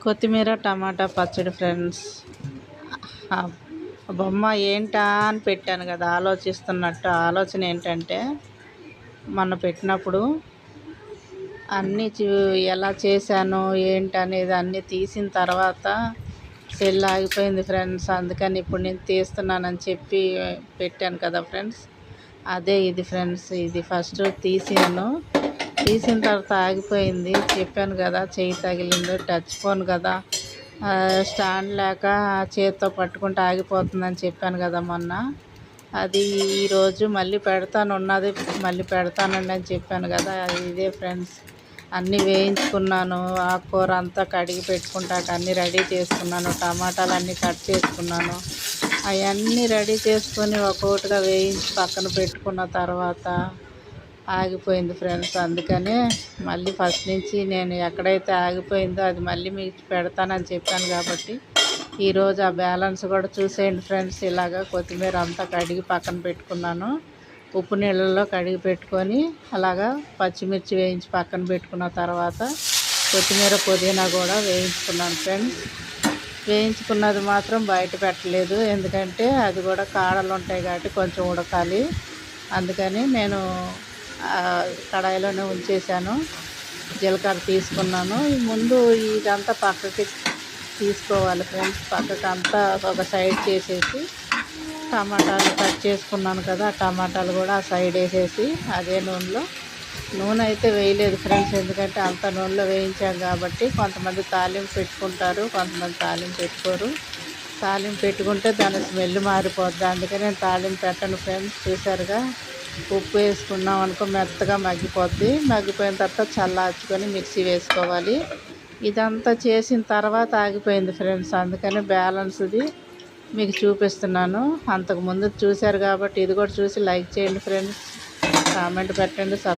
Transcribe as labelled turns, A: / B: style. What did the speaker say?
A: కొత్తిమీర టమాటా పచ్చడి ఫ్రెండ్స్. ఆ బొమ్మ ఏంటా అని పెట్టాను కదా, ఆలోచిస్తున్నట్టు. ఆలోచన ఏంటంటే, మొన్న పెట్టినప్పుడు అన్నీ ఎలా చేశాను ఏంటనేది అన్నీ తీసిన తర్వాత సెల్ ఆగిపోయింది ఫ్రెండ్స్. అందుకని ఇప్పుడు నేను తీస్తున్నానని చెప్పి పెట్టాను కదా ఫ్రెండ్స్. అదే ఇది ఫ్రెండ్స్. ఇది ఫస్ట్ తీసిన తర్వాత ఆగిపోయింది. చెప్పాను కదా, చెయ్యి తగిలింది. టచ్ ఫోన్ కదా, స్టాండ్ లేక చేతితో పట్టుకుంటే ఆగిపోతుందని చెప్పాను కదా మొన్న. అది ఈరోజు మళ్ళీ ఉన్నది మళ్ళీ పెడతానండి అని చెప్పాను కదా. ఇదే ఫ్రెండ్స్. అన్నీ వేయించుకున్నాను. ఆకుకూర అంతా కడిగి పెట్టుకుంటాక అన్నీ రెడీ చేసుకున్నాను. టమాటాలు అన్నీ కట్ చేసుకున్నాను. అవన్నీ రెడీ చేసుకొని ఒక్కొక్కటిగా వేయించి పక్కన పెట్టుకున్న తర్వాత ఆగిపోయింది ఫ్రెండ్స్. అందుకనే మళ్ళీ ఫస్ట్ నుంచి నేను ఎక్కడైతే ఆగిపోయిందో అది మళ్ళీ మీకు పెడతానని చెప్పాను కాబట్టి ఈరోజు ఆ బ్యాలెన్స్ కూడా చూసేయండి ఫ్రెండ్స్. ఇలాగా కొత్తిమీర అంతా కడిగి పక్కన పెట్టుకున్నాను. ఉప్పు నీళ్ళల్లో కడిగి పెట్టుకొని అలాగా పచ్చిమిర్చి వేయించి పక్కన పెట్టుకున్న తర్వాత కొత్తిమీర పుదీనా కూడా వేయించుకున్నాను ఫ్రెండ్స్. వేయించుకున్నది మాత్రం బయట పెట్టలేదు, ఎందుకంటే అది కూడా కాడలు ఉంటాయి కాబట్టి కొంచెం ఉడకాలి. అందుకని నేను కడాయిలోనే ఉంచేసాను. జీలకర్ర తీసుకున్నాను. ముందు ఇదంతా పక్కకి తీసుకోవాలి ఫ్రెండ్స్. పక్కకి అంతా ఒక సైడ్ చేసేసి టమాటాలు కట్ చేసుకున్నాను కదా, టమాటాలు కూడా ఆ సైడ్ వేసేసి అదే నూనె అయితే వేయలేదు ఫ్రెండ్స్, ఎందుకంటే అంత నూనెలో వేయించాం కాబట్టి. కొంతమంది తాలింపు పెట్టుకుంటారు, కొంతమంది తాలింపు పెట్టుకోరు. తాలింపు పెట్టుకుంటే దాని స్మెల్ మారిపోద్ది, అందుకని నేను తాలింపు పెట్టను ఫ్రెండ్స్. చూసారుగా, ఉప్పు వేసుకున్నాం అనుకో మెత్తగా మగ్గిపోద్ది. మగ్గిపోయిన తర్వాత చల్లార్చుకొని మిక్సీ వేసుకోవాలి. ఇదంతా చేసిన తర్వాత ఆగిపోయింది ఫ్రెండ్స్. అందుకని బ్యాలెన్స్ది మీకు చూపిస్తున్నాను. అంతకుముందు చూశారు కాబట్టి ఇది కూడా చూసి లైక్ చేయండి ఫ్రెండ్స్, కామెంట్ పెట్టండి.